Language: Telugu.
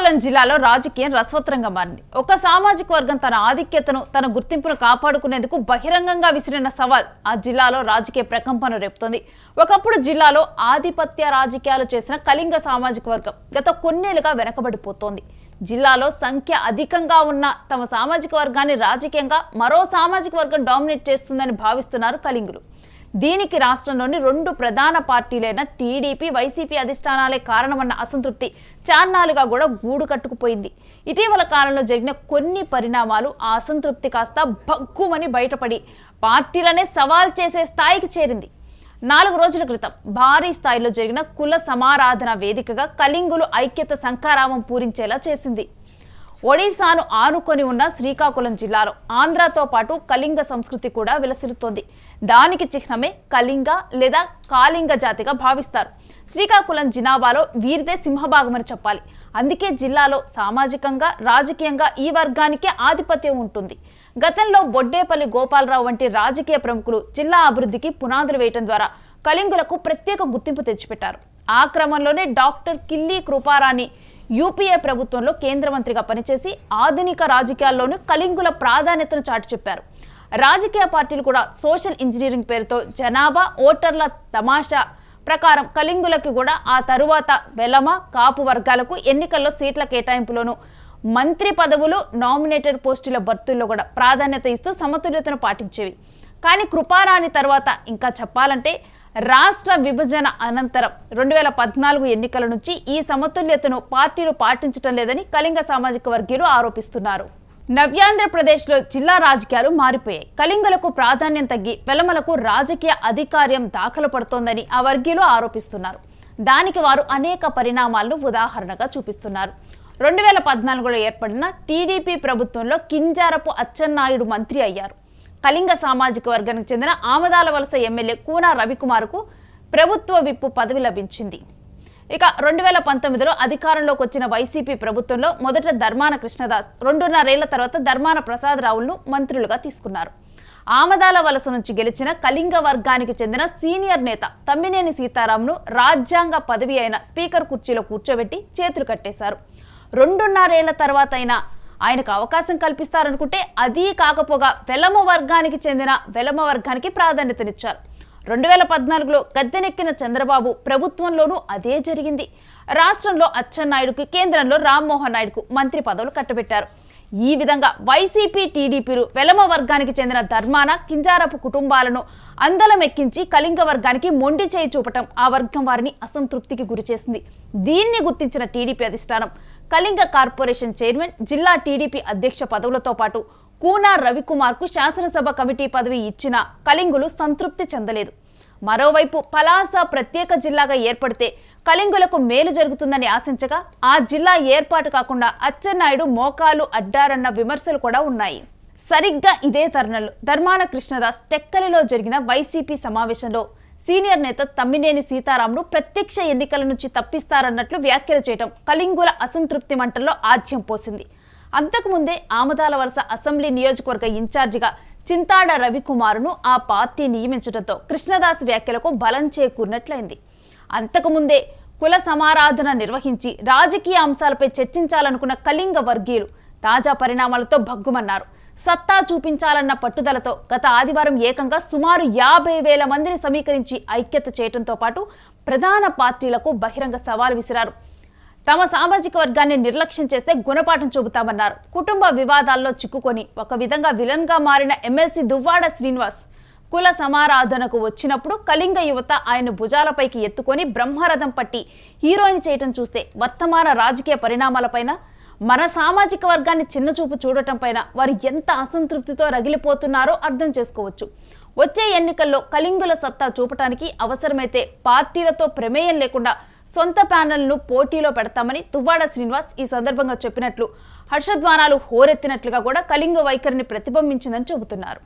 శ్రీకాకుళం జిల్లాలో రాజకీయం రసవత్రంగా మారింది. ఒక సామాజిక వర్గం తన ఆధిక్యతను, తన గుర్తింపును కాపాడుకునేందుకు బహిరంగంగా విసిరిన సవాల్ ఆ జిల్లాలో రాజకీయ ప్రకంపన రేపుతోంది. ఒకప్పుడు జిల్లాలో ఆధిపత్య రాజకీయాలు చేసిన కళింగ సామాజిక వర్గం గత కొన్నేళ్లుగా వెనకబడిపోతోంది. జిల్లాలో సంఖ్య అధికంగా ఉన్న తమ సామాజిక వర్గాన్ని రాజకీయంగా మరో సామాజిక వర్గం డామినేట్ చేస్తుందని భావిస్తున్నారు కళింగులు. దీనికి రాష్ట్రంలోని రెండు ప్రధాన పార్టీలైన టీడీపీ, వైసీపీ అధిష్టానాలే కారణమన్న అసంతృప్తి చాన్నాలుగా కూడా గూడు కట్టుకుపోయింది. ఇటీవల కాలంలో జరిగిన కొన్ని పరిణామాలు ఆ అసంతృప్తి కాస్త భగ్గుమని బయటపడి పార్టీలనే సవాల్ చేసే స్థాయికి చేరింది. 4 రోజుల క్రితం భారీ స్థాయిలో జరిగిన కుల సమారాధన వేదికగా కళింగులు ఐక్యత శంఖారావం పూరించేలా చేసింది. ఒడిశాను ఆనుకొని ఉన్న శ్రీకాకుళం జిల్లాలో ఆంధ్రతో పాటు కళింగ సంస్కృతి కూడా విలసిల్లుతోంది. దానికి చిహ్నమే కళింగ లేదా కాళింగ జాతిగా భావిస్తారు. శ్రీకాకుళం జనాభాలో వీరిదే సింహభాగమని చెప్పాలి. అందుకే జిల్లాలో సామాజికంగా, రాజకీయంగా ఈ వర్గానికే ఆధిపత్యం ఉంటుంది. గతంలో బొడ్డేపల్లి గోపాలరావు వంటి రాజకీయ ప్రముఖులు జిల్లా అభివృద్ధికి పునాదులు వేయడం ద్వారా కళింగులకు ప్రత్యేక గుర్తింపు తెచ్చిపెట్టారు. ఆ క్రమంలోనే డాక్టర్ కిల్లి కృపారాణి యూపీఏ ప్రభుత్వంలో కేంద్ర మంత్రిగా పనిచేసి ఆధునిక రాజకీయాల్లోనూ కళింగుల ప్రాధాన్యతను చాటి చెప్పారు. రాజకీయ పార్టీలు కూడా సోషల్ ఇంజనీరింగ్ పేరుతో జనాభా, ఓటర్ల తమాషా ప్రకారం కళింగులకు కూడా ఆ తరువాత వెలమ, కాపు వర్గాలకు ఎన్నికల్లో సీట్ల కేటాయింపులోనూ, మంత్రి పదవులు, నామినేటెడ్ పోస్టుల భర్తీల్లో కూడా ప్రాధాన్యత ఇస్తూ సమతుల్యతను పాటించేవి. కానీ కృపారాణి తర్వాత ఇంకా చెప్పాలంటే రాష్ట్ర విభజన అనంతరం 2014 ఎన్నికల నుంచి ఈ సమతుల్యతను పార్టీలు పాటించడం లేదని కళింగ సామాజిక వర్గీయులు ఆరోపిస్తున్నారు. నవ్యాంధ్రప్రదేశ్లో జిల్లా రాజకీయాలు మారిపోయాయి. కళింగులకు ప్రాధాన్యం తగ్గి వెలమలకు రాజకీయ అధికార్యం దాఖలు పడుతోందని ఆ వర్గీయులు ఆరోపిస్తున్నారు. దానికి వారు అనేక పరిణామాలను ఉదాహరణగా చూపిస్తున్నారు. 2014లో ఏర్పడిన టీడీపీ ప్రభుత్వంలో కింజారపు అచ్చెన్నాయుడు మంత్రి అయ్యారు. కళింగ సామాజిక వర్గానికి చెందిన ఆమదాల వలస ఎమ్మెల్యే కూన రవికుమార్కు ప్రభుత్వ విప్పు పదవి లభించింది. ఇక 2019లో అధికారంలోకి వచ్చిన వైసీపీ ప్రభుత్వంలో మొదట ధర్మాన కృష్ణదాస్, 2.5 ఏళ్ల తర్వాత ధర్మాన ప్రసాదరావులను మంత్రులుగా తీసుకున్నారు. ఆమదాల వలస నుంచి గెలిచిన కళింగ వర్గానికి చెందిన సీనియర్ నేత తమ్మినేని సీతారాంను రాజ్యాంగ పదవి అయిన స్పీకర్ కుర్చీలో కూర్చోబెట్టి చేతులు కట్టేశారు. 2.5 ఏళ్ల తర్వాత అయినా ఆయనకు అవకాశం కల్పిస్తారనుకుంటే అదీ కాకపోగా వెలమ వర్గానికి చెందిన వెలమ వర్గానికి ప్రాధాన్యతనిచ్చారు. 2014లో గద్దెనెక్కిన చంద్రబాబు ప్రభుత్వంలోనూ అదే జరిగింది. రాష్ట్రంలో అచ్చెన్నాయుడుకి, కేంద్రంలో రామ్మోహన్ నాయుడుకు మంత్రి పదవులు కట్టబెట్టారు. ఈ విధంగా వైసీపీ, టీడీపీలు వెలమ వర్గానికి చెందిన ధర్మాన, కింజారపు కుటుంబాలను అందలం ఎక్కించి కళింగ వర్గానికి మొండి చేయి చూపటం ఆ వర్గం వారిని అసంతృప్తికి గురిచేసింది. దీన్ని గుర్తించిన టీడీపీ అధిష్టానం కళింగ కార్పొరేషన్ చైర్మన్, జిల్లా టీడీపీ అధ్యక్ష పదవులతో పాటు కూన రవికుమార్కు శాసనసభ కమిటీ పదవి ఇచ్చిన కళింగులు సంతృప్తి చెందలేదు. మరోవైపు పలాస ప్రత్యేక జిల్లాగా ఏర్పడితే కళింగులకు మేలు జరుగుతుందని ఆశించగా ఆ జిల్లా ఏర్పాటు కాకుండా అచ్చెన్నాయుడు మోకాలు అడ్డారన్న విమర్శలు కూడా ఉన్నాయి. సరిగ్గా ఇదే తరుణంలో ధర్మాన కృష్ణదాస్ టెక్కలిలో జరిగిన వైసీపీ సమావేశంలో సీనియర్ నేత తమ్మినేని సీతారాంను ప్రత్యక్ష ఎన్నికల నుంచి తప్పిస్తారన్నట్లు వ్యాఖ్యలు చేయడం కళింగుల అసంతృప్తి మంటల్లో ఆజ్యం పోసింది. అంతకుముందే ఆమదాల వలస అసెంబ్లీ నియోజకవర్గ ఇన్ఛార్జిగా చింతాడ రవికుమార్ను ఆ పార్టీ నియమించడంతో కృష్ణదాస్ వ్యాఖ్యలకు బలం చేకూరినట్లయింది. అంతకుముందే కుల సమారాధన నిర్వహించి రాజకీయ అంశాలపై చర్చించాలనుకున్న కళింగ వర్గీయులు తాజా పరిణామాలతో భగ్గుమన్నారు. సత్తా చూపించాలన్న పట్టుదలతో గత ఆదివారం ఏకంగా సుమారు 50,000 మందిని సమీకరించి ఐక్యత చేయడంతో పాటు ప్రధాన పార్టీలకు బహిరంగ సవాల్ విసిరారు. తమ సామాజిక వర్గాన్ని నిర్లక్ష్యం చేస్తే గుణపాఠం చూపుతామన్నారు. కుటుంబ వివాదాల్లో చిక్కుకొని ఒక విధంగా విలన్గా మారిన ఎమ్మెల్సీ దువ్వాడ శ్రీనివాస్ కుల సమారాధనకు వచ్చినప్పుడు కళింగ యువత ఆయన భుజాలపైకి ఎత్తుకొని బ్రహ్మరథం పట్టి హీరోయిన్ చేయటం చూస్తే వర్తమాన రాజకీయ పరిణామాలపైన, మన సామాజిక వర్గాన్ని చిన్నచూపు చూడటం పైన వారు ఎంత అసంతృప్తితో రగిలిపోతున్నారో అర్థం చేసుకోవచ్చు. వచ్చే ఎన్నికల్లో కళింగుల సత్తా చూపటానికి అవసరమైతే పార్టీలతో ప్రమేయం లేకుండా సొంత ప్యానెల్ను పోటీలో పెడతామని దువ్వాడ శ్రీనివాస్ ఈ సందర్భంగా చెప్పినట్లు హర్షధ్వానాలు హోరెత్తినట్లుగా కూడా కళింగ వైఖరిని ప్రతిబింబించిందని చెబుతున్నారు.